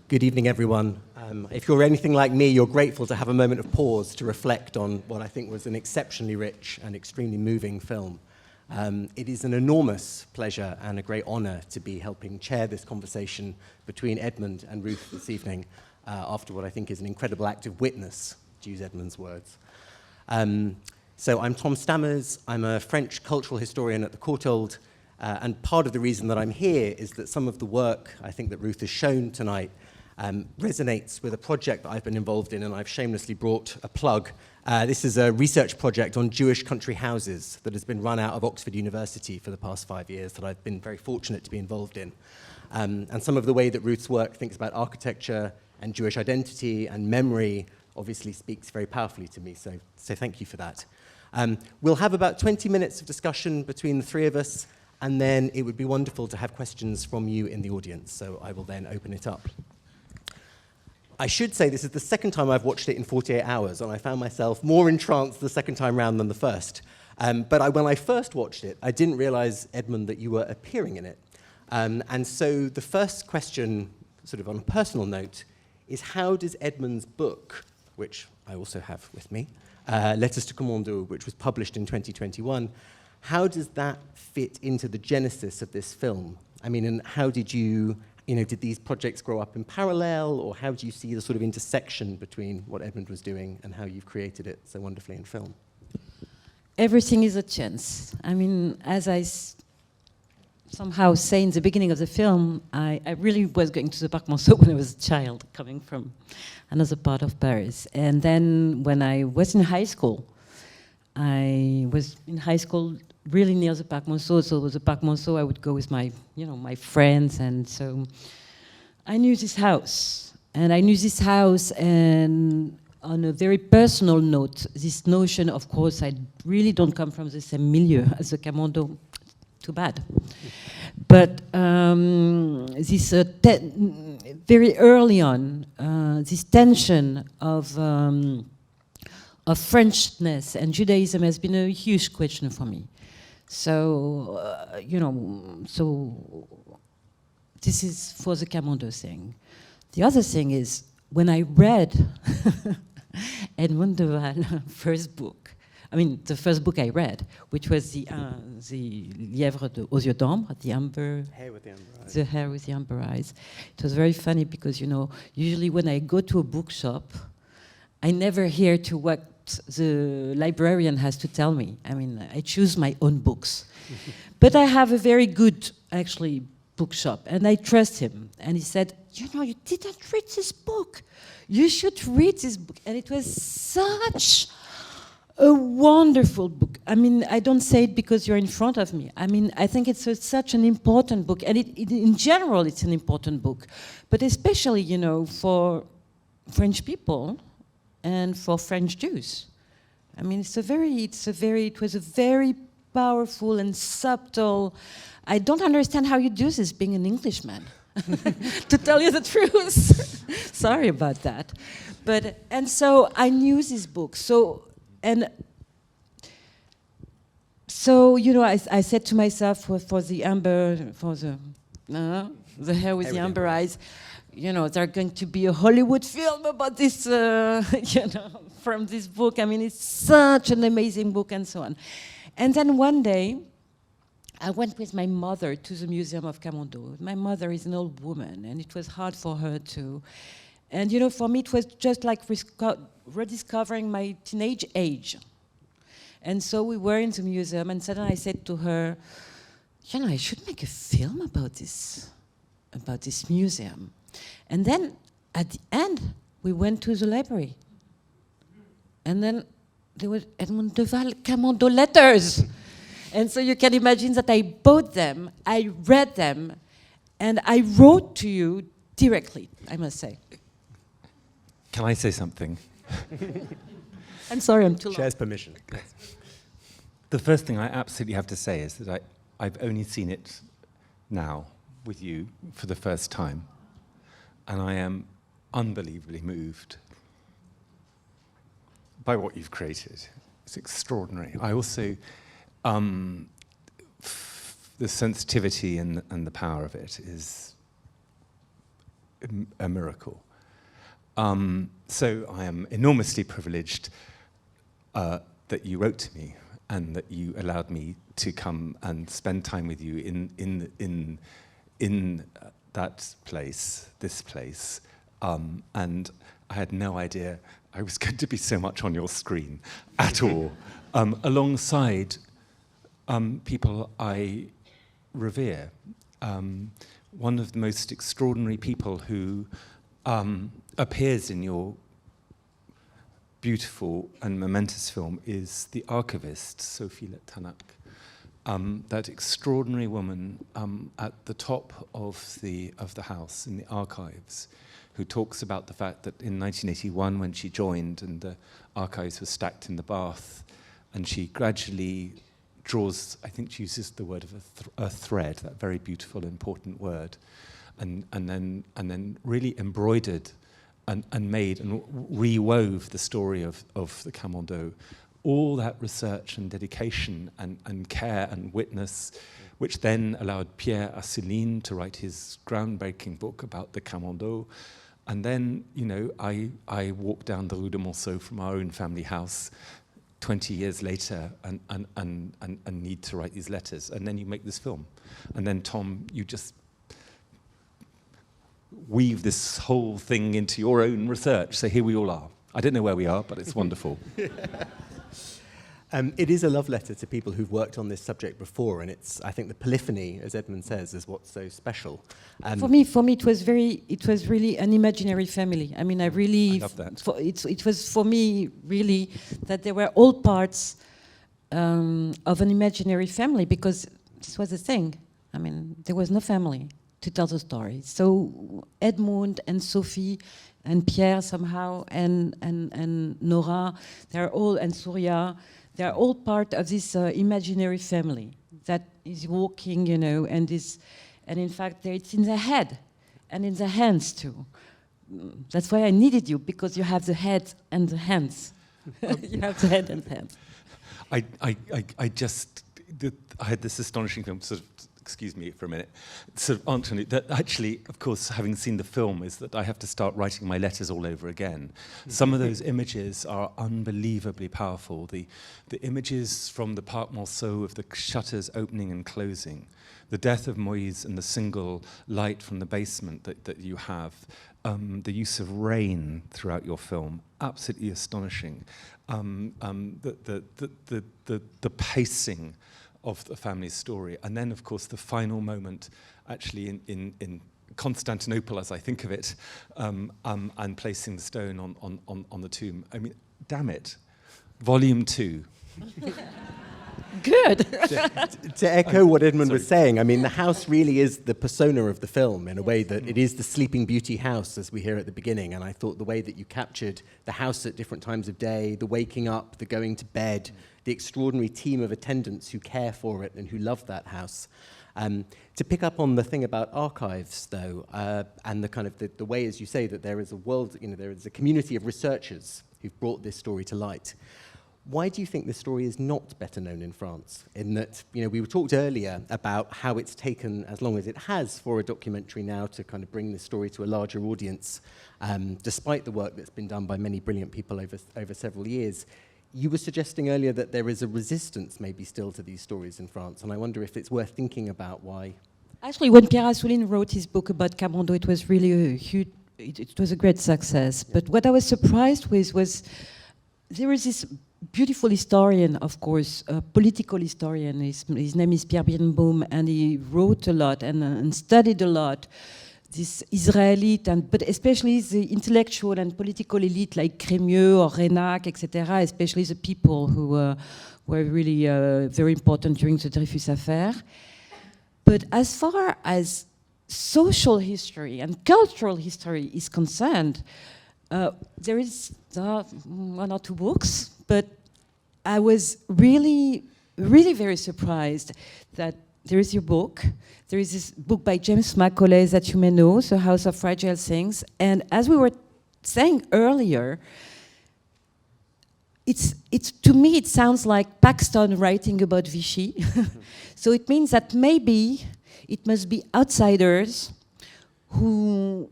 Good evening, everyone. If you're anything like me, you're grateful to have a moment of pause to reflect on what I think was an exceptionally rich and extremely moving film. It is an enormous pleasure and a great honor to be helping chair this conversation between Edmund and Ruth this evening, after what I think is an incredible act of witness, to use Edmund's words. So I'm Tom Stammers. I'm a French cultural historian at the Courtauld, and part of the reason that I'm here is that some of the work I think that Ruth has shown tonight resonates with a project that I've been involved in, and I've shamelessly brought a plug. This is a research project on Jewish country houses that has been run out of Oxford University for the past 5 years that I've been very fortunate to be involved in. And some of the way that Ruth's work thinks about architecture and Jewish identity and memory obviously speaks very powerfully to me, so thank you for that. We'll have about 20 minutes of discussion between the three of us, and then it would be wonderful to have questions from you in the audience, so I will then open it up. I should say this is the second time I've watched it in 48 hours, and I found myself more entranced the second time round than the first. But when I first watched it, I didn't realize, Edmund, that you were appearing in it. And so the first question, sort of on a personal note, is how does Edmund's book, which I also have with me, Letters to Camondo, which was published in 2021, how does that fit into the genesis of this film? I mean, and how did you know, did these projects grow up in parallel, or how do you see the sort of intersection between what Edmund was doing and how you've created it so wonderfully in film? Everything is a chance. I mean, as I somehow say in the beginning of the film, I really was going to the Parc Monceau when I was a child, coming from another part of Paris. And then when I was in high school, really near the Parc Monceau, so the Parc Monceau I would go with my friends, and so I knew this house. And on a very personal note, this notion, of course, I really don't come from the same milieu as the Camondo, too bad. But this very early on, this tension of Frenchness and Judaism has been a huge question for me. So, so this is for the Camondo thing. The other thing is, when I read Edmund de Waal first book, I mean, the first book I read, which was the Lièvre aux yeux d'ambre, the amber, Hare with the amber eyes. The Hare with the amber eyes. It was very funny because, usually when I go to a bookshop, I never hear to what the librarian has to tell me. I mean, I choose my own books. But I have a very good, actually, bookshop, and I trust him. And he said, you didn't read this book. You should read this book. And it was such a wonderful book. I mean, I don't say it because you're in front of me. I mean, I think it's such an important book. And in general, it's an important book. But especially, for French people, and for French Jews. I mean, it was a very powerful and subtle. I don't understand how you do this being an Englishman, to tell you the truth. Sorry about that. And so I knew this book. I said to myself for the Hare with the amber eyes, there's going to be a Hollywood film about this, from this book. I mean, it's such an amazing book, and so on. And then one day, I went with my mother to the Museum of Camondo. My mother is an old woman, and it was hard for her to. And, for me, it was just like rediscovering my teenage age. And so we were in the museum, and suddenly I said to her, I should make a film about this museum. And then, at the end, we went to the library. And then there was Edmund de Waal Camondo letters. And so you can imagine that I bought them, I read them, and I wrote to you directly, I must say. Can I say something? I'm sorry, I'm too long. Shares permission. The first thing I absolutely have to say is that I've only seen it now with you for the first time, and I am unbelievably moved by what you've created. It's extraordinary. I also, the sensitivity and the power of it is a miracle. So I am enormously privileged that you wrote to me and that you allowed me to come and spend time with you in that place, this place. And I had no idea I was going to be so much on your screen at all, alongside people I revere. One of the most extraordinary people who appears in your beautiful and momentous film is the archivist, Sophie Le Tannac. That extraordinary woman at the top of the house in the archives, who talks about the fact that in 1981, when she joined and the archives were stacked in the bath, and she gradually draws, I think she uses the word of a thread, that very beautiful, important word, and then really embroidered and made and rewove the story of the Camondo. All that research and dedication and care and witness, which then allowed Pierre Assouline to write his groundbreaking book about the Camondo. And then, you know, I walked down the Rue de Monceau from our own family house 20 years later and need to write these letters. And then you make this film. And then, Tom, you just weave this whole thing into your own research. So here we all are. I don't know where we are, but it's wonderful. It is a love letter to people who've worked on this subject before, and it's, I think, the polyphony, as Edmund says, is what's so special. For me, it was really an imaginary family. I mean, I love that. It was for me really that they were all parts of an imaginary family, because this was the thing. I mean, there was no family to tell the story. So Edmund and Sophie and Pierre somehow and Nora, and Surya, they're all part of this imaginary family that is walking, you know, and in fact it's in the head and in the hands too. That's why I needed you, because you have the head and the hands. You have the head and the hands. I had this astonishing film, sort of, excuse me for a minute, sort of answering it, that actually, of course, having seen the film, is that I have to start writing my letters all over again. Some of those images are unbelievably powerful. The images from the Parc Monceau of the shutters opening and closing, the death of Moïse and the single light from the basement that you have, the use of rain throughout your film, absolutely astonishing. The pacing of the family story. And then, of course, the final moment, actually in Constantinople, as I think of it, and placing the stone on the tomb. I mean, damn it. Volume 2. Good. To echo what Edmund was saying, I mean, the house really is the persona of the film in a way that it is the Sleeping Beauty house, as we hear at the beginning. And I thought the way that you captured the house at different times of day, the waking up, the going to bed, the extraordinary team of attendants who care for it and who love that house. To pick up on the thing about archives, though, and the kind of the way, as you say, that there is a world, you know, there is a community of researchers who've brought this story to light. Why do you think this story is not better known in France? In that, you know, we talked earlier about how it's taken as long as it has for a documentary now to kind of bring the story to a larger audience, despite the work that's been done by many brilliant people over several years. You were suggesting earlier that there is a resistance maybe still to these stories in France, and I wonder if it's worth thinking about why. Actually, when Pierre Assouline wrote his book about Camondo, it was really a huge, it was a great success. Yeah. But what I was surprised with was there is this beautiful historian, of course, a political historian. His name is Pierre Birnbaum, and he wrote a lot and studied a lot. This Israeli, but especially the intellectual and political elite like Crémieux or Reynac, etc., especially the people who were really very important during the Dreyfus affair. But as far as social history and cultural history is concerned, there is one or two books, but I was really, really very surprised that there is your book. There is this book by James Macaulay that you may know, The House of Fragile Things. And as we were saying earlier, it's to me it sounds like Paxton writing about Vichy. So it means that maybe it must be outsiders who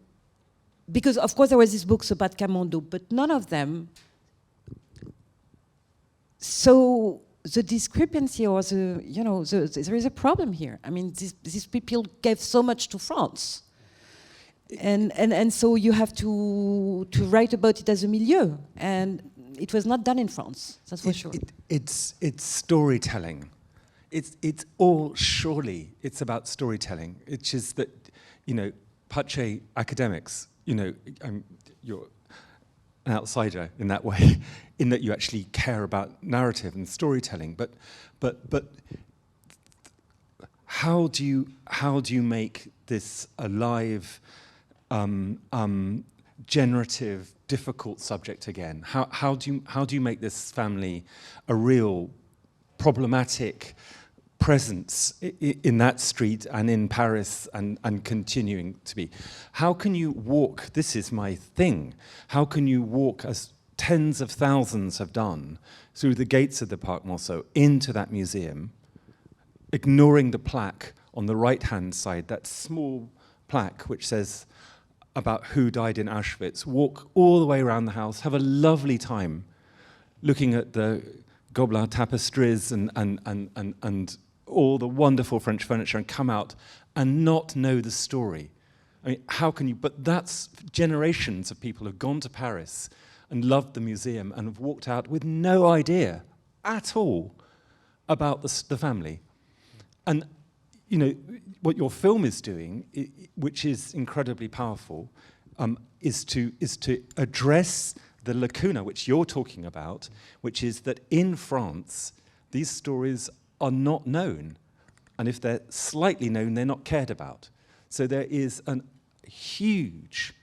because of course there was these books about Camondo, but none of them. So the discrepancy, or there is a problem here. I mean, these people gave so much to France, and so you have to write about it as a milieu, and it was not done in France. That's for sure. It's storytelling. It's all surely it's about storytelling. It's just that, Pache academics, you're an outsider in that way, in that you actually care about narrative and storytelling. But how do you make this a live, generative, difficult subject again? How do you make this family a real problematic presence in that street and in Paris and continuing to be? How can you walk, this is my thing, how can you walk, as tens of thousands have done, through the gates of the Parc Monceau into that museum, ignoring the plaque on the right-hand side, that small plaque which says about who died in Auschwitz, walk all the way around the house, have a lovely time looking at the Gobelin tapestries and all the wonderful French furniture, and come out and not know the story. I mean, how can you? But that's generations of people who've gone to Paris and loved the museum and have walked out with no idea at all about the family. And what your film is doing, which is incredibly powerful, is to address the lacuna which you're talking about, which is that in France, these stories are not known. And if they're slightly known, they're not cared about. So there is a huge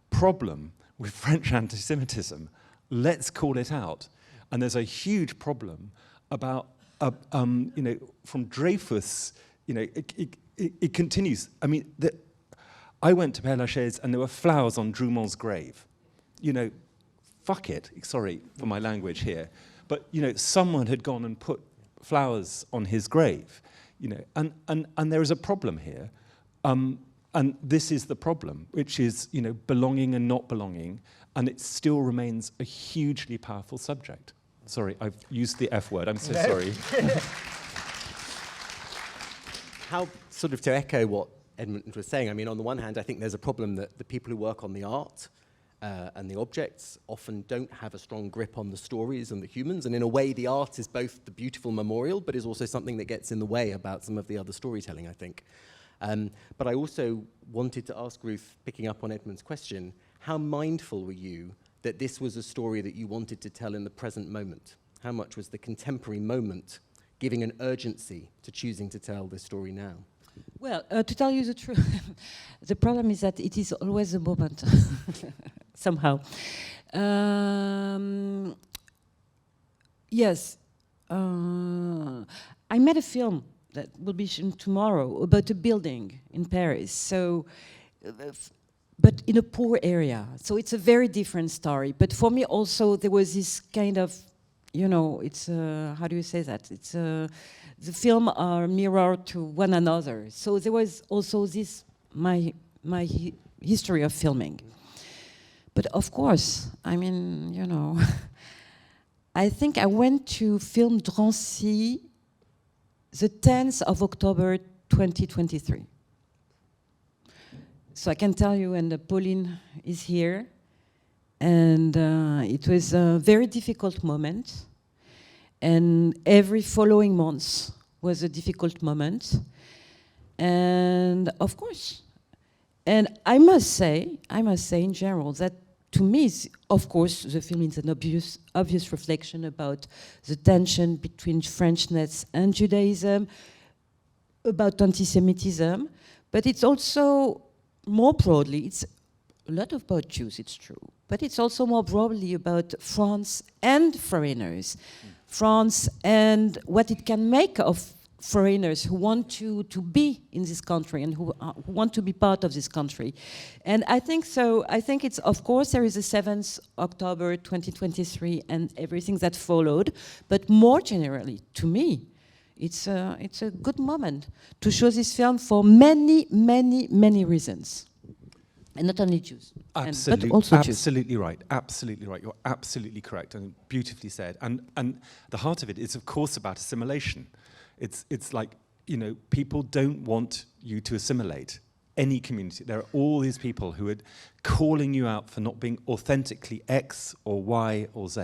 problem with French anti-Semitism. Let's call it out. And there's a huge problem about, from Dreyfus, it continues. I mean, I went to Père Lachaise and there were flowers on Drumont's grave. Fuck it, sorry for my language here, but someone had gone and put flowers on his grave, and there is a problem here, and this is the problem, which is belonging and not belonging, and it still remains a hugely powerful subject. Sorry, I've used the F word. I'm so sorry. How, sort of to echo what Edmund was saying, I mean, on the one hand, I think there's a problem that the people who work on the art and the objects often don't have a strong grip on the stories and the humans, and in a way the art is both the beautiful memorial but is also something that gets in the way about some of the other storytelling, I think. But I also wanted to ask Ruth, picking up on Edmund's question, how mindful were you that this was a story that you wanted to tell in the present moment? How much was the contemporary moment giving an urgency to choosing to tell this story now? Well, to tell you the truth, the problem is that it is always a moment, somehow. Yes, I made a film that will be shown tomorrow about a building in Paris. So, but in a poor area. So it's a very different story. But for me also, there was this kind of, it's how do you say that? It's the film are mirror to one another. So there was also this my history of filming. But of course, I mean, I think I went to film Drancy the 10th of October 2023. So I can tell you, and Pauline is here, and it was a very difficult moment. And every following month was a difficult moment. And of course, and I must say in general that to me, of course, the film is an obvious reflection about the tension between Frenchness and Judaism, about anti-Semitism, but it's also more broadly, it's a lot about Jews, it's true, but it's also more broadly about France and foreigners. France and what it can make of foreigners who want to be in this country and who want to be part of this country. And I think so. I think it's, of course, there is a 7th October 2023 and everything that followed. But more generally, to me, it's a good moment to show this film for many, many, many reasons. And not only Jews, Absolutely, but also Jews. absolutely right. Absolutely right. You're absolutely correct and beautifully said. And the heart of it is, of course, about assimilation. It's like, you know, people don't want you to assimilate any community. There are all these people who are calling you out for not being authentically X or Y or Z.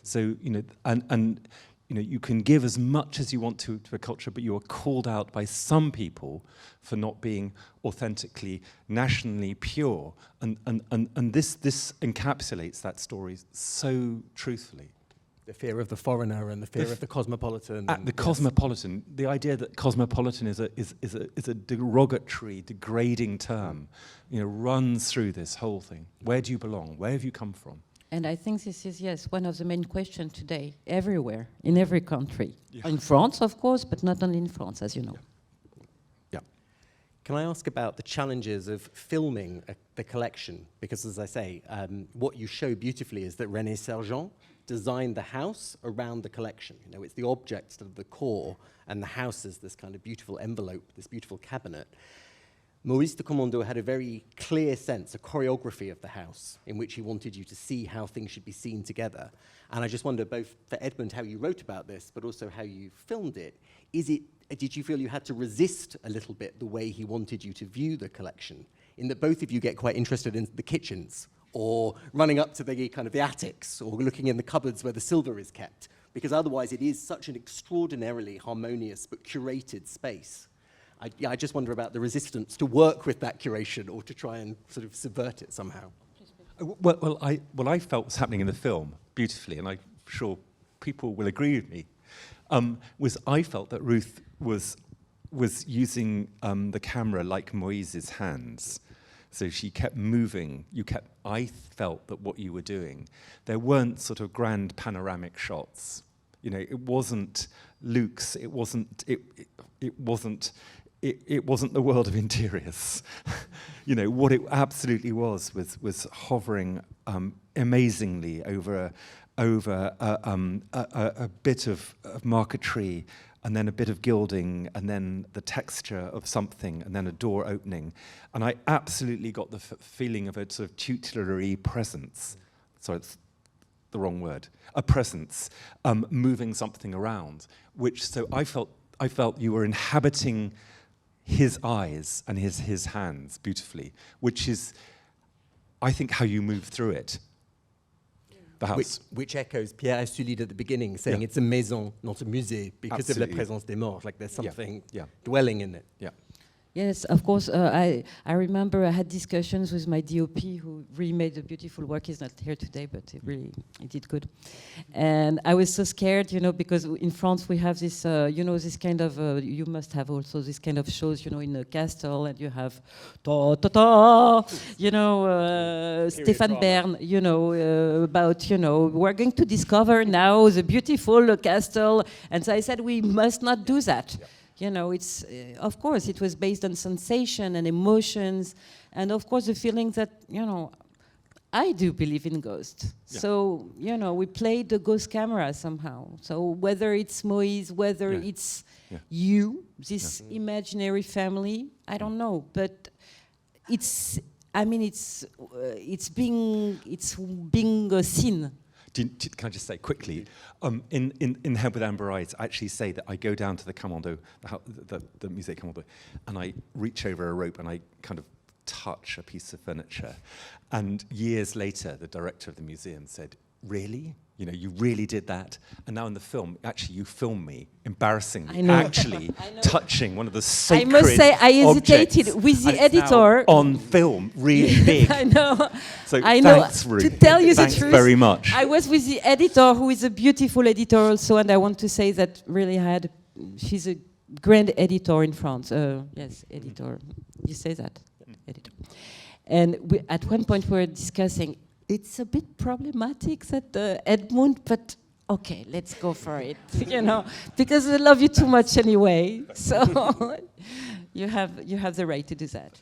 So, you know, and you know, you can give as much as you want to a culture, but you are called out by some people for not being authentically, nationally pure. And this encapsulates that story so truthfully. The fear of the foreigner and the fear of the cosmopolitan. The cosmopolitan, the idea that cosmopolitan is a derogatory, degrading term, you know, runs through this whole thing. Where do you belong? Where have you come from? And I think this is, yes, one of the main questions today, everywhere, in every country. Yeah. In France, of course, but not only in France, as you know. Yeah. Can I ask about the challenges of filming the collection? Because, as I say, what you show beautifully is that René Sergent designed the house around the collection. You know, it's the objects that are the core, and the house is this kind of beautiful envelope, this beautiful cabinet. Maurice de Camondo had a very clear sense, a choreography of the house, in which he wanted you to see how things should be seen together. And I just wonder, both for Edmund, how you wrote about this, but also how you filmed it. Did you feel you had to resist a little bit the way he wanted you to view the collection, in that both of you get quite interested in the kitchens, or running up to the kind of the attics, or looking in the cupboards where the silver is kept, because otherwise it is such an extraordinarily harmonious but curated space. I just wonder about the resistance to work with that curation or to try and sort of subvert it somehow. What I felt was happening in the film beautifully, and I'm sure people will agree with me, was I felt that Ruth was using the camera like Moise's hands. So she kept moving. I felt that what you were doing, there weren't sort of grand panoramic shots. You know, it wasn't Luke's. It wasn't the world of interiors. You know, what it absolutely was hovering amazingly over a bit of marquetry, and then a bit of gilding, and then the texture of something, and then a door opening. And I absolutely got the feeling of a sort of tutelary presence. Sorry, it's the wrong word. A presence moving something around, so I felt you were inhabiting his eyes and his hands beautifully, which is, I think, how you move through it. The house. Which echoes Pierre Assulide at the beginning, saying it's a maison, not a musée, because of la présence des morts. Like there's something dwelling in it. Yeah. Yes, of course. I remember I had discussions with my DOP, who really made a beautiful work. He's not here today, but he did good. And I was so scared, you know, because in France we have this, you know, this kind of, you must have also this kind of shows, you know, in a castle, and you have, you know, Stéphane Bern, you know, about, you know, we're going to discover now the beautiful castle. And so I said, we must not do that. Yeah. You know, it's, of course, it was based on sensation and emotions, and of course the feeling that, you know, I do believe in ghosts. Yeah. So, you know, we played the ghost camera somehow. So whether it's Moise, whether it's you, this imaginary family, I don't know, but it's, I mean, it's being seen. Can I just say quickly, in Head with Amber Eyes, I actually say that I go down to the Camondo, the Musée Camondo, and I reach over a rope and I kind of touch a piece of furniture. And years later, the director of the museum said, "Really? You know, you really did that?" And now in the film, actually, you film me embarrassingly, actually touching one of the sacred I must say, I hesitated objects, with the editor. On film, really big. I know. So thanks, Ruth. To tell you thanks the truth, very much. I was with the editor, who is a beautiful editor also, and I want to say that really she's a grand editor in France. Yes, editor. You say that? Editor. And at one point we were discussing, it's a bit problematic that Edmund, but okay, let's go for it, you know, because I love you too much anyway. So you have the right to do that.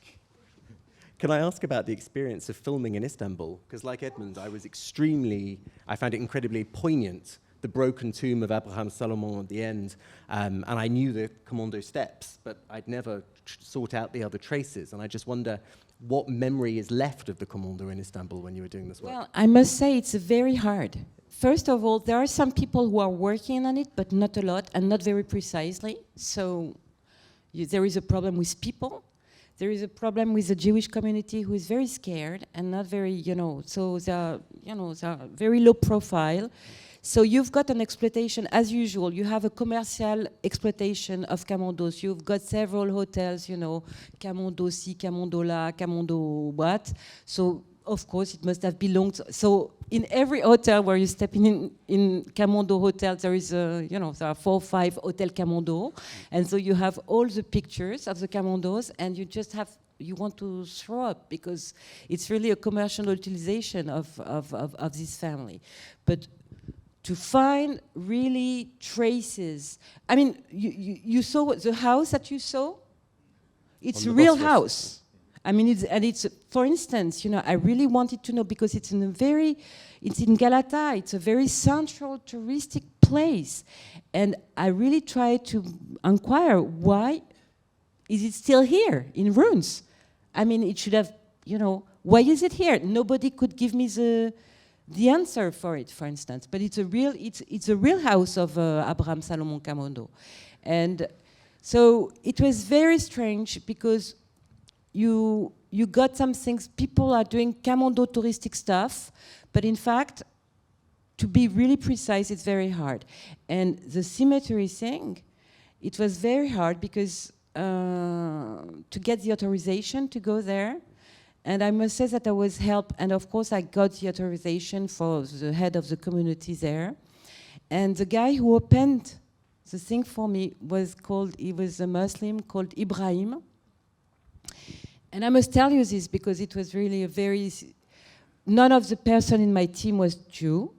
Can I ask about the experience of filming in Istanbul? Because like Edmund, I found it incredibly poignant the broken tomb of Abraham Salomon at the end, and I knew the Camondo steps, but I'd never sought out the other traces. And I just wonder what memory is left of the Camondo in Istanbul when you were doing this work. Well, I must say it's very hard. First of all, there are some people who are working on it, but not a lot and not very precisely. So there is a problem with people. There is a problem with the Jewish community who is very scared and not very, so they're very low profile. So you've got an exploitation, as usual. You have a commercial exploitation of Camondos. You've got several hotels, Camondo ci, Camondo là, Camondo what. So, of course, it must have belonged. So in every hotel where you step in Camondo hotel, there is there are 4 or 5 Hotel Camondo. And so you have all the pictures of the Camondos, and you want to throw up because it's really a commercial utilization of this family. But to find really traces, I mean, you saw the house that you saw? It's a real house. I mean, it's for instance, I really wanted to know because it's in Galata. It's a very central touristic place, and I really tried to inquire why is it still here in ruins. I mean, it should have, why is it here? Nobody could give me the answer for it, for instance. But it's a real house of Abraham Salomon Camondo, and so it was very strange because you got some things, people are doing Camondo touristic stuff, but in fact, to be really precise, it's very hard. And the cemetery thing, it was very hard because to get the authorization to go there, and I must say that I was helped, and of course I got the authorization for the head of the community there. And the guy who opened the thing for me he was a Muslim called Ibrahim. And I must tell you this because it was really none of the person in my team was Jew.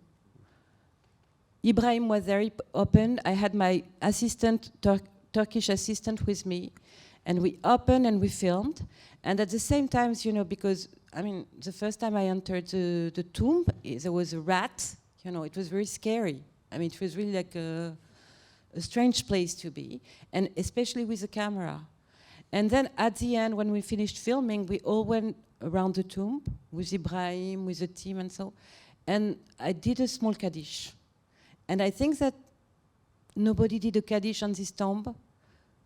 Ibrahim was very open. I had my assistant, Turkish assistant with me, and we opened and we filmed. And at the same time, because, I mean, the first time I entered the tomb, there was a rat, it was very scary. I mean, it was really like a strange place to be, and especially with the camera. And then at the end, when we finished filming, we all went around the tomb with Ibrahim, with the team and so. And I did a small Kaddish. And I think that nobody did a Kaddish on this tomb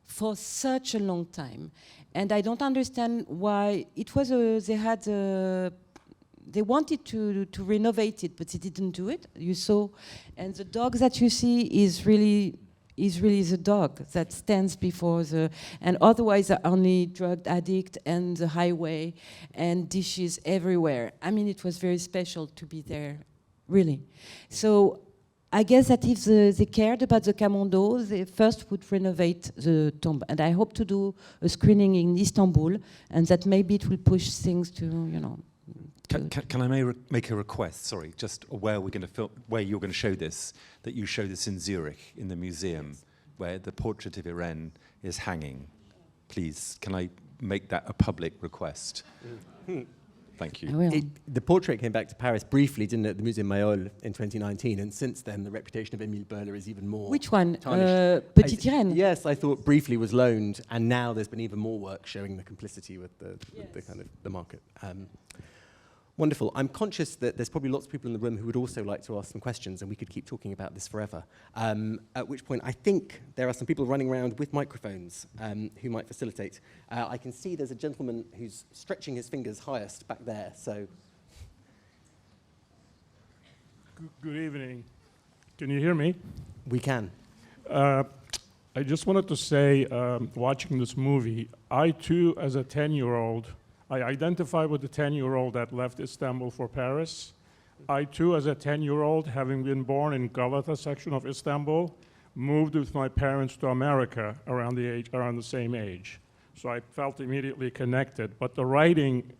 for such a long time. And I don't understand why. It was they wanted to renovate it, but they didn't do it. You saw, and the dog that you see is really the dog that stands before and otherwise are only drug addict and the highway and dishes everywhere. I mean, it was very special to be there, really. So I guess that if they cared about the Camondo, they first would renovate the tomb. And I hope to do a screening in Istanbul, and that maybe it will push things to, Can I make a request? Sorry, just where we're going to film, where you're going to show this. That you show this in Zurich, in the museum, where the portrait of Irene is hanging. Please, can I make that a public request? Thank you. I will. The portrait came back to Paris briefly, didn't it, at the Musée Mayol in 2019, and since then the reputation of Émile Beuller is even more. Which one? tarnished. Petite Irène? Yes, I thought briefly was loaned, and now there's been even more work showing the complicity with the kind of the market. Wonderful. I'm conscious that there's probably lots of people in the room who would also like to ask some questions, and we could keep talking about this forever. At which point, I think there are some people running around with microphones who might facilitate. I can see there's a gentleman who's stretching his fingers highest back there. So, good evening. Can you hear me? we can. I just wanted to say, watching this movie, I too, as a 10-year-old, I identify with the 10-year-old that left Istanbul for Paris. I too, as a 10-year-old, having been born in Galata section of Istanbul, moved with my parents to America around the same age. So I felt immediately connected. But the writing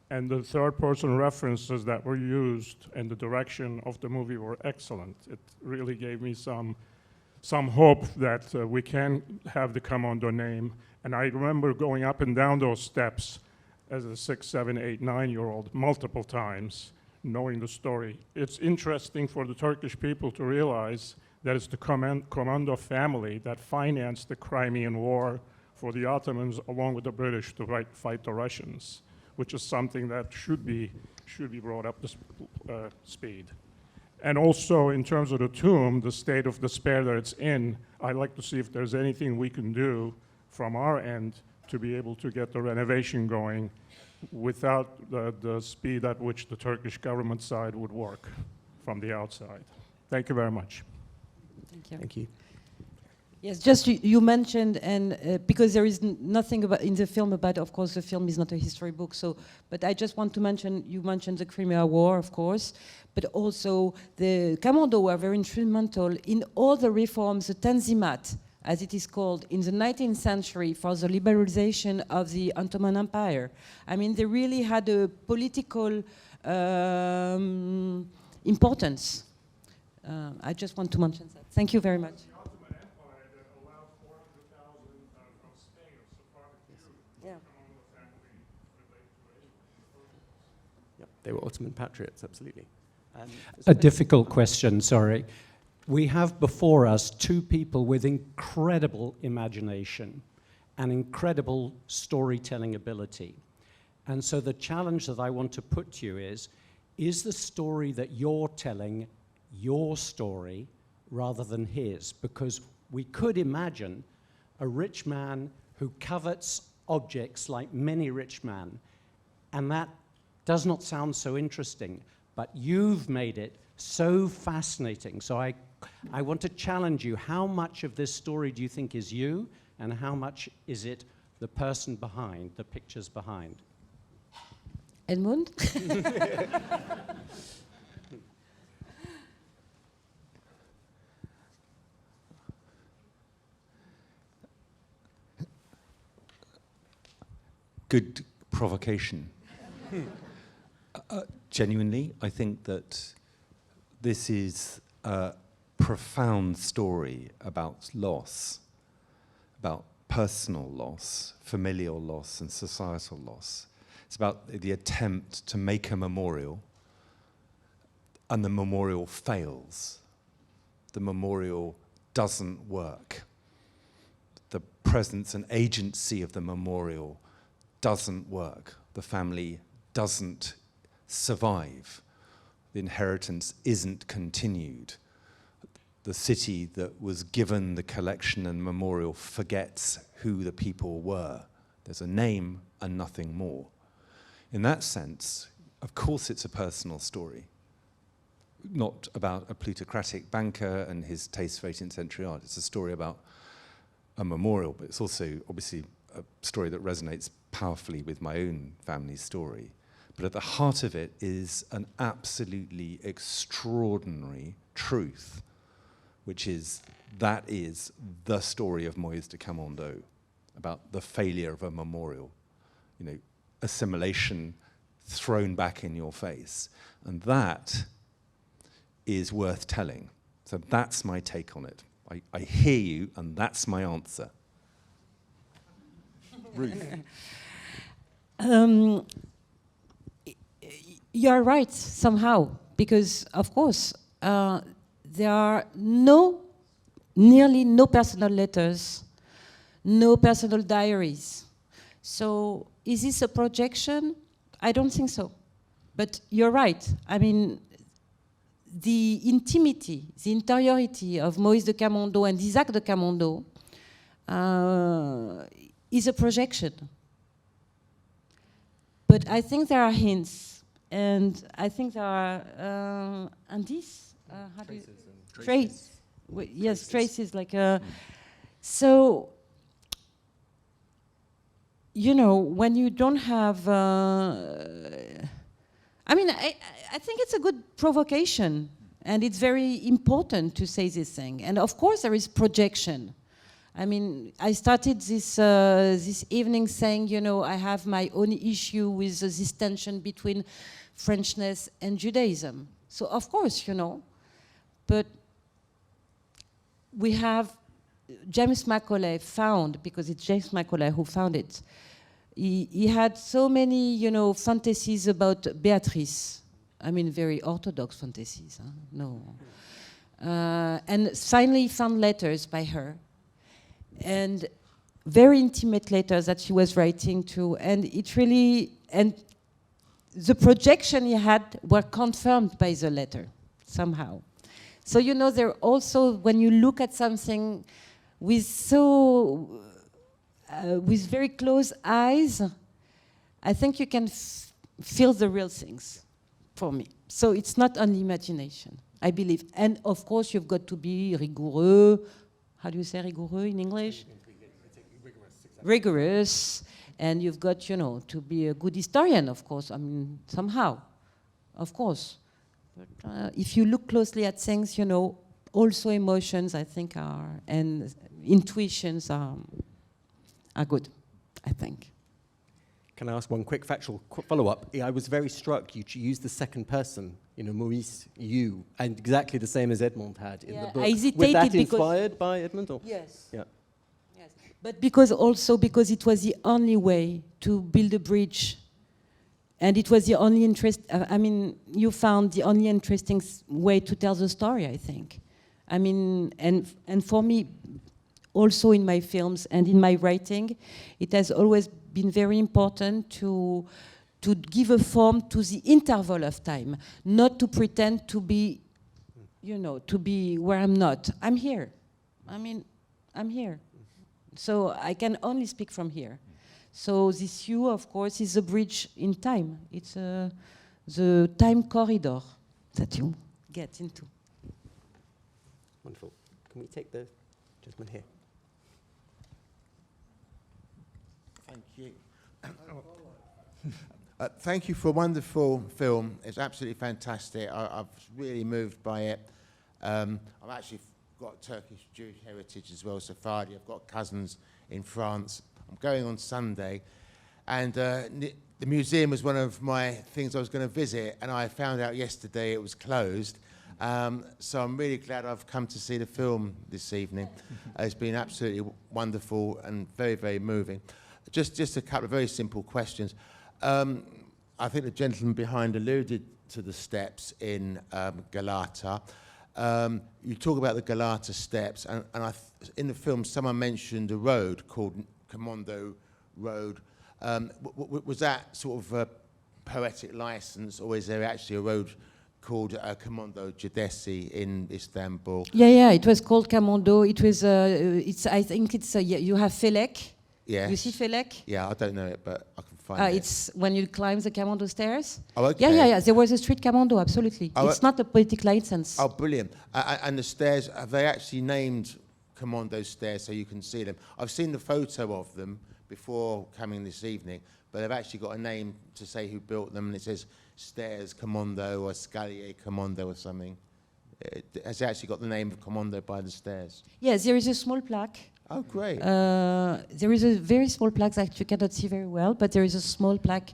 and the third-person references that were used and the direction of the movie were excellent. It really gave me some hope that we can have the Camondo name. And I remember going up and down those steps as a 6, 7, 8, 9-year-old multiple times, knowing the story. It's interesting for the Turkish people to realize that it's the Camondo family that financed the Crimean War for the Ottomans along with the British to fight the Russians, which is something that should be brought up to speed. And also, in terms of the tomb, the state of despair that it's in, I'd like to see if there's anything we can do from our end to be able to get the renovation going without the speed at which the Turkish government side would work from the outside. Thank you very much. Thank you. Thank you. Yes, just you mentioned, and because there is nothing about in the film about, of course, the film is not a history book. So, but I just want to mention, you mentioned the Crimea War, of course, but also the Camondo were very instrumental in all the reforms, the Tanzimat, as it is called, in the 19th century for the liberalization of the Ottoman Empire. I mean, they really had a political importance. I just want to mention that. Thank you very much. They were Ottoman patriots, absolutely. A difficult question, sorry. We have before us two people with incredible imagination and incredible storytelling ability. And so the challenge that I want to put to you is the story that you're telling your story rather than his? Because we could imagine a rich man who covets objects like many rich men, and that does not sound so interesting, but you've made it so fascinating. So I want to challenge you. How much of this story do you think is you, and how much is it the person behind, the pictures behind? Edmund? Good provocation. Genuinely, I think that this is a profound story about loss, about personal loss, familial loss, and societal loss. It's about the attempt to make a memorial, and the memorial fails. The memorial doesn't work. The presence and agency of the memorial doesn't work. The family doesn't survive. The inheritance isn't continued. The city that was given the collection and memorial forgets who the people were. There's a name and nothing more. In that sense, of course it's a personal story, not about a plutocratic banker and his taste for 18th century art. It's a story about a memorial, but it's also obviously a story that resonates powerfully with my own family story. But at the heart of it is an absolutely extraordinary truth, which is that is the story of Moïse de Camondo, about the failure of a memorial, you know, assimilation thrown back in your face. And that is worth telling. So that's my take on it. I hear you, and that's my answer. Ruth. You're right, somehow, because, of course, there are nearly no personal letters, no personal diaries. So is this a projection? I don't think so. But you're right. I mean, the intimity, the interiority of Moïse de Camondo and Isaac de Camondo is a projection. But I think there are hints, and I think there are indices. Traces. Yes, traces. Like so. You know, when you don't have. I mean, I think it's a good provocation, and it's very important to say this thing. And of course, there is projection. I mean, I started this this evening saying, you know, I have my own issue with this tension between Frenchness and Judaism. So of course, you know, but we have James Macaulay found, because it's James Macaulay who found it. He had so many, you know, fantasies about Beatrice, I mean, very orthodox fantasies. Huh? No. And finally found letters by her, and very intimate letters that she was writing to, and it really, and the projection he had were confirmed by the letter somehow. So you know, there also, when you look at something with with very close eyes, I think you can feel the real things for me. So it's not only imagination, I believe. And of course, you've got to be rigoureux. How do you say rigoureux in English? Rigorous. And you've got, you know, to be a good historian, of course. I mean, somehow, of course. But if you look closely at things, you know, also emotions, I think, and intuitions are good, I think. Can I ask one quick factual follow-up? I was very struck you used the second person, you know, Maurice, you, and exactly the same as Edmund had in the book. I hesitated was that because inspired by Edmund? Or? Yes. Yeah. Yes. But because it was the only way to build a bridge, and it was the only I mean, you found the only interesting way to tell the story, I think. I mean, and for me, also in my films and in my writing, it has always been very important to give a form to the interval of time, not to pretend to be, you know, to be where I'm not. I'm here. I mean, I'm here. So I can only speak from here. So this you, of course, is a bridge in time. It's the time corridor that you get into. Wonderful. Can we take the gentleman here? Thank you. Thank you for a wonderful film. It's absolutely fantastic. I was really moved by it. I've actually got Turkish Jewish heritage as well, Sephardi. I've got cousins in France. I'm going on Sunday. And the museum was one of my things I was going to visit, and I found out yesterday it was closed. So I'm really glad I've come to see the film this evening. It's been absolutely wonderful and very, very moving. Just a couple of very simple questions. I think the gentleman behind alluded to the steps in Galata. You talk about the Galata steps, and in the film someone mentioned a road called Camondo Road. Was that sort of a poetic license, or is there actually a road called Camondo Caddesi in Istanbul? Yeah, it was called Camondo. It was, I think it's, you have Felek. Yes. You see Felek? Yeah, I don't know it, but I can find it. It's when you climb the Camondo stairs. Oh, okay. Yeah. There was a street Camondo, absolutely. Oh, it's not a poetic license. Oh, brilliant. And the stairs, have they actually named Camondo stairs so you can see them? I've seen the photo of them before coming this evening, but they've actually got a name to say who built them, and it says Stairs Camondo or Scalier Camondo or something. Has it actually got the name of Camondo by the stairs? Yes, there is a small plaque. Oh, great. There is a very small plaque that you cannot see very well, but there is a small plaque.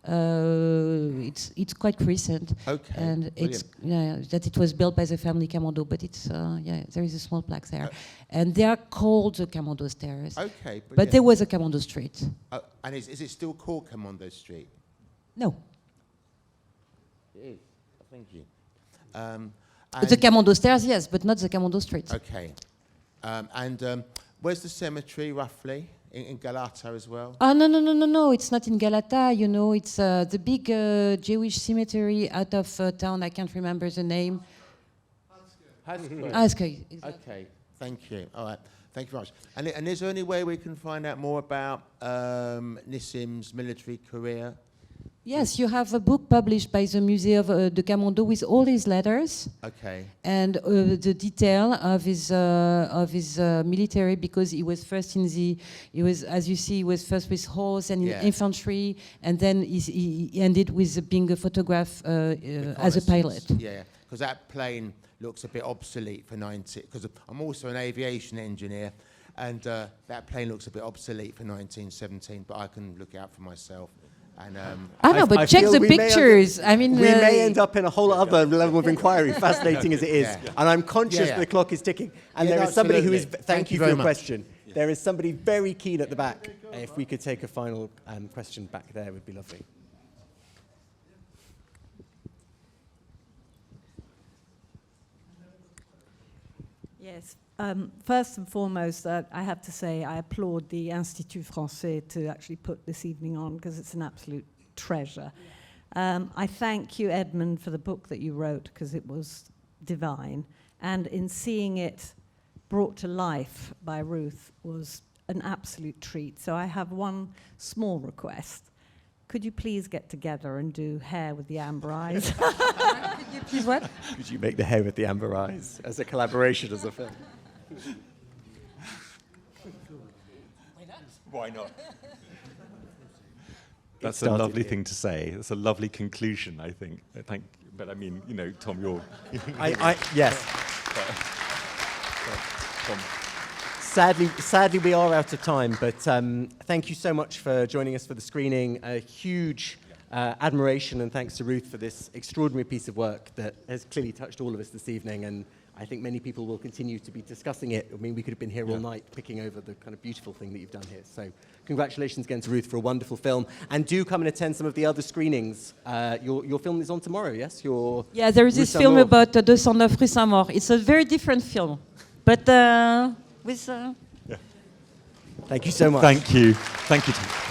It's quite recent. Okay, and brilliant. it's that it was built by the family Camondo, but it's there is a small plaque there, and they are called the Camondo stairs. Okay, brilliant. But there was a Camondo street. And is it still called Camondo Street? No. It is. Thank you. The Camondo stairs, yes, but not the Camondo street. Okay. Where's the cemetery, roughly? In Galata as well? Oh, no, it's not in Galata, you know, it's the big Jewish cemetery out of town, I can't remember the name. Haskell. Okay, thank you. All right, thank you very much. And is there any way we can find out more about Nissim's military career? Yes, you have a book published by the Museum of de Camondo with all his letters. Okay. And the detail of his military, because he was first as you see, he was first with horse and infantry, and then he ended with being a photographer as a pilot. Yeah, because that plane looks a bit obsolete for 90. Because I'm also an aviation engineer, and that plane looks a bit obsolete for 1917. But I can look it out for myself. And, but check the pictures. We may end up in a whole other level of inquiry, fascinating as it is. Yeah. And I'm conscious the clock is ticking. And there is somebody who is... Thank you for your question. Yeah. There is somebody very keen at the back. If we could take a final question back there, would be lovely. Yes. First and foremost, I have to say I applaud the Institut Français to actually put this evening on, because it's an absolute treasure. I thank you, Edmund, for the book that you wrote, because it was divine. And in seeing it brought to life by Ruth was an absolute treat. So I have one small request. Could you please get together and do Hare with the Amber Eyes? Could you please what? Could you make the Hare with the Amber Eyes as a collaboration, as a film? Why not? That's a lovely thing to say. That's a lovely conclusion, I think. But I mean, you know, Tom, you're... Yes. Tom. Sadly, we are out of time, but thank you so much for joining us for the screening. A huge admiration and thanks to Ruth for this extraordinary piece of work that has clearly touched all of us this evening, and I think many people will continue to be discussing it. I mean, we could have been here all night picking over the kind of beautiful thing that you've done here. So congratulations again to Ruth for a wonderful film. And do come and attend some of the other screenings. Your film is on tomorrow, yes? Yeah, there is this film about 209 Rue Saint-Maur. It's a very different film, but with... Thank you so much. Thank you. Thank you, Tom.